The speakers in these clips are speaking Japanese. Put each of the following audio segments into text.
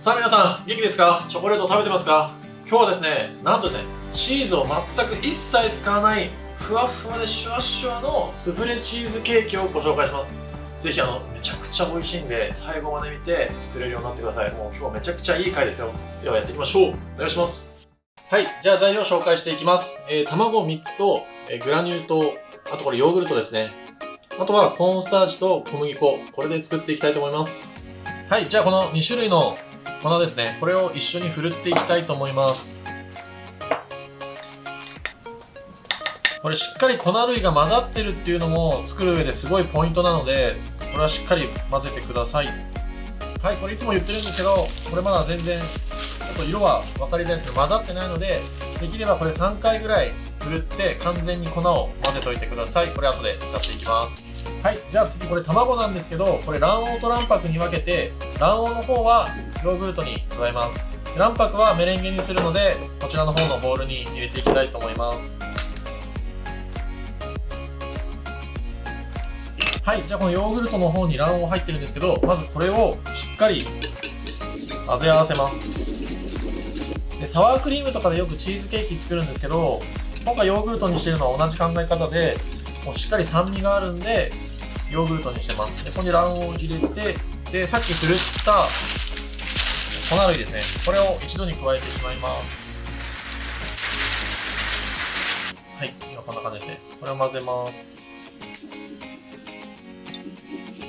さあ皆さん、元気ですか？チョコレート食べてますか？今日はですね、なんとですね、チーズを全く一切使わないふわふわでシュワシュワのスフレチーズケーキをご紹介します。ぜひめちゃくちゃ美味しいんで、最後まで見て作れるようになってください。もう今日はめちゃくちゃいい回ですよ。ではやっていきましょう。お願いします。はい、じゃあ材料紹介していきます。卵3つと、グラニュー糖、あとこれヨーグルトですね。あとはコーンスターチと小麦粉、これで作っていきたいと思います。はい、じゃあこの2種類の粉ですね、これを一緒にふるっていきたいと思います。これしっかり粉類が混ざってるっていうのも作る上ですごいポイントなので、これはしっかり混ぜてください。はい、これいつも言ってるんですけど、これまだ全然ちょっと色は分かりづらいですけど混ざってないので、できればこれ3回ぐらいふるって完全に粉を混ぜといてください。これ後で使っていきます。はい、じゃあ次これ卵なんですけど、これ卵黄と卵白に分けて、卵黄の方はヨーグルトに加えます。卵白はメレンゲにするので、こちらの方のボウルに入れていきたいと思います。はい、じゃあこのヨーグルトの方に卵黄入ってるんですけど、まずこれをしっかり混ぜ合わせます。でサワークリームとかでよくチーズケーキ作るんですけど、今回ヨーグルトにしてるのは同じ考え方で、もうしっかり酸味があるんでヨーグルトにしてます。でここに卵黄を入れて、でさっきふるった粉類ですね、これを一度に加えてしまいます。はい、今こんな感じですね。これを混ぜます。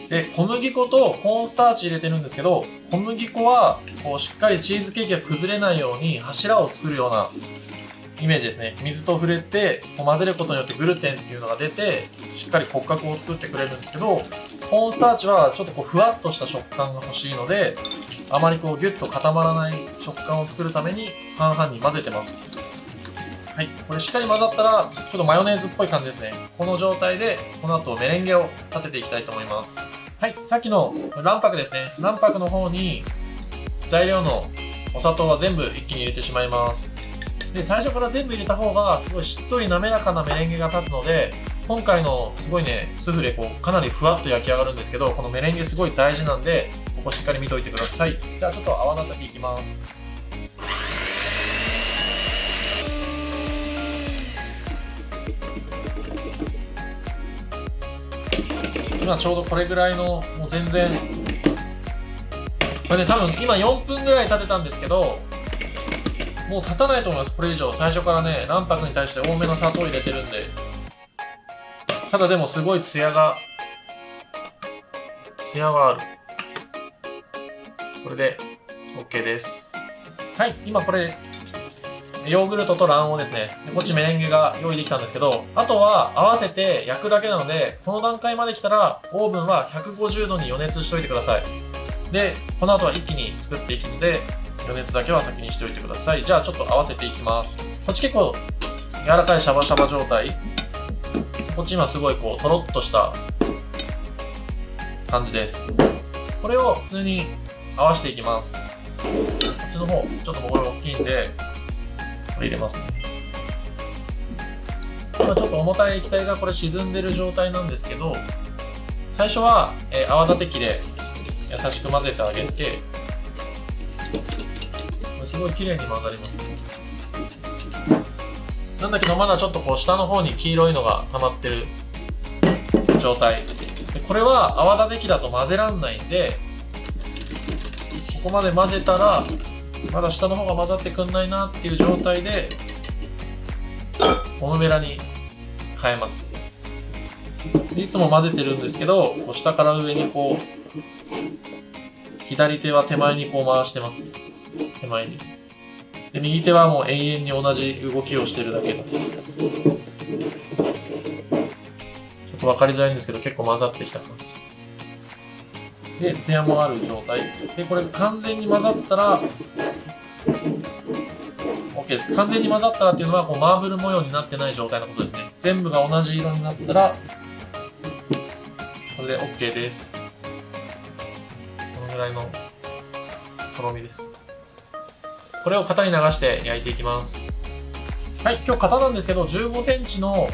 で小麦粉とコーンスターチ入れてるんですけど、小麦粉はこうしっかりチーズケーキが崩れないように柱を作るようなイメージですね。水と触れてこう混ぜることによってグルテンっていうのが出て、しっかり骨格を作ってくれるんですけど、コーンスターチはちょっとこうふわっとした食感が欲しいので、あまりこうギュッと固まらない食感を作るために半々に混ぜてます。はい、これしっかり混ざったらちょっとマヨネーズっぽい感じですね。この状態でこの後メレンゲを立てていきたいと思います。はい、さっきの卵白ですね。卵白の方に材料のお砂糖は全部一気に入れてしまいます。で最初から全部入れた方がすごいしっとり滑らかなメレンゲが立つので、今回のすごいねスフレこうかなりふわっと焼き上がるんですけど、このメレンゲすごい大事なんで、ここしっかり見といてください。じゃあちょっと泡立てていきます。今ちょうどこれぐらいの、もう全然これね、多分今4分ぐらい経てたんですけど、もう経たないと思います。これ以上最初からね卵白に対して多めの砂糖入れてるんで。ただでもすごいツヤはある。これで OK です。はい、今これヨーグルトと卵黄ですね。でこっちメレンゲが用意できたんですけど、あとは合わせて焼くだけなので、この段階まで来たらオーブンは150度に予熱しといてください。でこの後は一気に作っていくので、予熱だけは先にしておいてください。じゃあちょっと合わせていきます。こっち結構柔らかいシャバシャバ状態。こっち今すごいこうとろっとした感じです。これを普通に合わせていきます。こっちの方ちょっとボウル大きいんでこれ入れますね。今ちょっと重たい液体がこれ沈んでる状態なんですけど、最初は、泡立て器で優しく混ぜてあげて、これすごい綺麗に混ざります。なんだけどまだちょっとこう下の方に黄色いのが溜まってる状態で、これは泡立て器だと混ぜらんないんで、ここまで混ぜたらまだ下の方が混ざってくんないなっていう状態でゴムベラに変えます。いつも混ぜてるんですけど、こう下から上にこう左手は手前にこう回してます。手前に。で右手はもう永遠に同じ動きをしてるだけです。ちょっと分かりづらいんですけど、結構混ざってきた感じで、ツヤもある状態で、これ完全に混ざったら OK です。完全に混ざったらっていうのはこうマーブル模様になってない状態のことですね。全部が同じ色になったらこれで OK です。このぐらいのとろみです。これを型に流して焼いていきます。はい、今日型なんですけど15センチの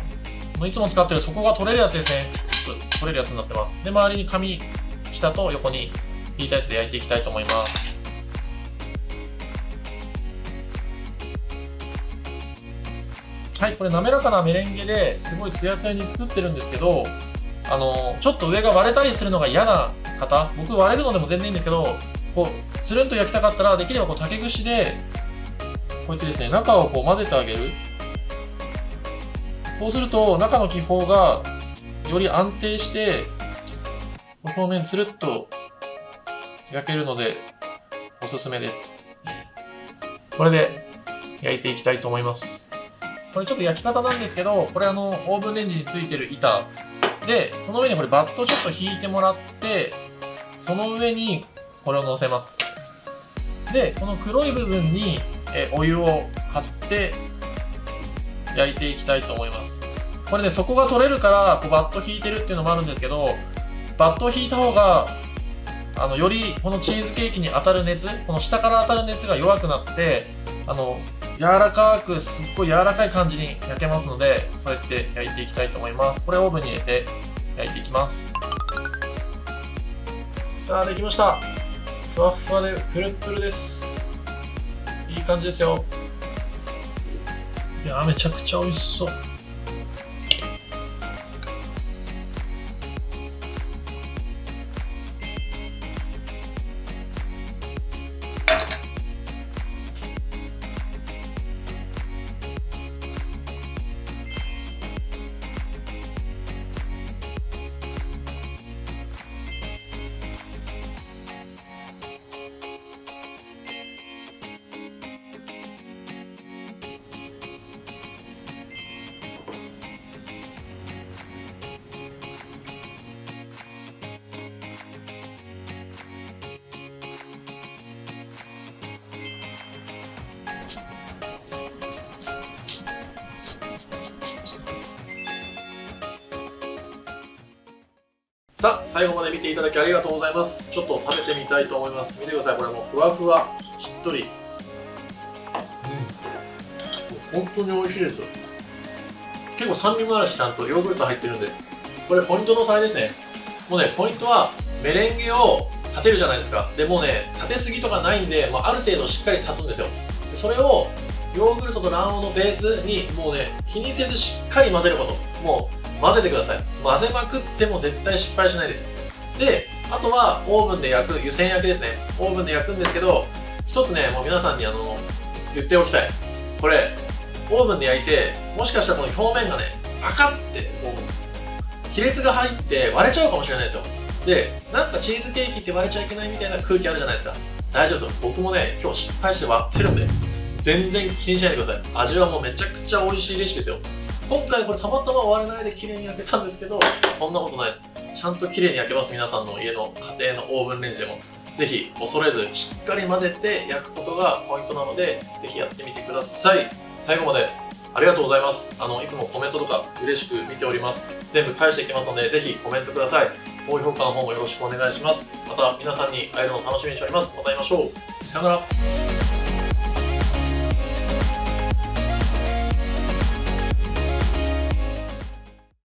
いつも使ってる底が取れるやつですね。取れるやつになってます。で周りに紙下と横に引いたやつで焼いていきたいと思います。はい、これ滑らかなメレンゲですごいツヤツヤに作ってるんですけど、ちょっと上が割れたりするのが嫌な方、僕割れるのでも全然いいんですけど、こうつるんと焼きたかったらできればこう竹串でこうやってですね、中をこう混ぜてあげる。そうすると中の気泡がより安定して表面つるっと焼けるのでおすすめです。これで焼いていきたいと思います。これちょっと焼き方なんですけど、これオーブンレンジについてる板で、その上にこれバットちょっと引いてもらって、その上にこれを乗せます。で、この黒い部分にお湯を張って焼いていきたいと思います。これね、底が取れるからこうバット引いてるっていうのもあるんですけど、バットを引いた方がよりこのチーズケーキに当たる熱、この下から当たる熱が弱くなって柔らかく、すっごい柔らかい感じに焼けますので、そうやって焼いていきたいと思います。これをオーブンに入れて焼いていきます。さあ、できました。ふわふわでプルプルです。いい感じですよ。いやー、めちゃくちゃ美味しそう。さあ、最後まで見ていただきありがとうございます。ちょっと食べてみたいと思います。見てください。これもうふわふわ、しっとり。本当に美味しいです。結構酸味もあるし、ちゃんとヨーグルト入ってるんで。これポイントの差ですね。もうね、ポイントはメレンゲを立てるじゃないですか。でもうね、立てすぎとかないんで、ある程度しっかり立つんですよ。それをヨーグルトと卵黄のベースにもうね、気にせずしっかり混ぜること。もう混ぜてください。混ぜまくっても絶対失敗しないです。で、あとはオーブンで焼く、湯煎焼きですね。オーブンで焼くんですけど、一つね、もう皆さんに言っておきたい。これ、オーブンで焼いて、もしかしたらこの表面がね、パカって、こう、亀裂が入って割れちゃうかもしれないですよ。で、なんかチーズケーキって割れちゃいけないみたいな空気あるじゃないですか。大丈夫ですよ。僕もね、今日失敗して割ってるんで、全然気にしないでください。味はもうめちゃくちゃ美味しいレシピですよ。今回これたまたま割れないで綺麗に焼けたんですけど、そんなことないです。ちゃんと綺麗に焼けます。皆さんの家の家庭のオーブンレンジでも。ぜひ恐れずしっかり混ぜて焼くことがポイントなので、ぜひやってみてください。最後までありがとうございます。いつもコメントとか嬉しく見ております。全部返していきますので、ぜひコメントください。高評価の方もよろしくお願いします。また皆さんに会えるのを楽しみにしております。また会いましょう。さよなら。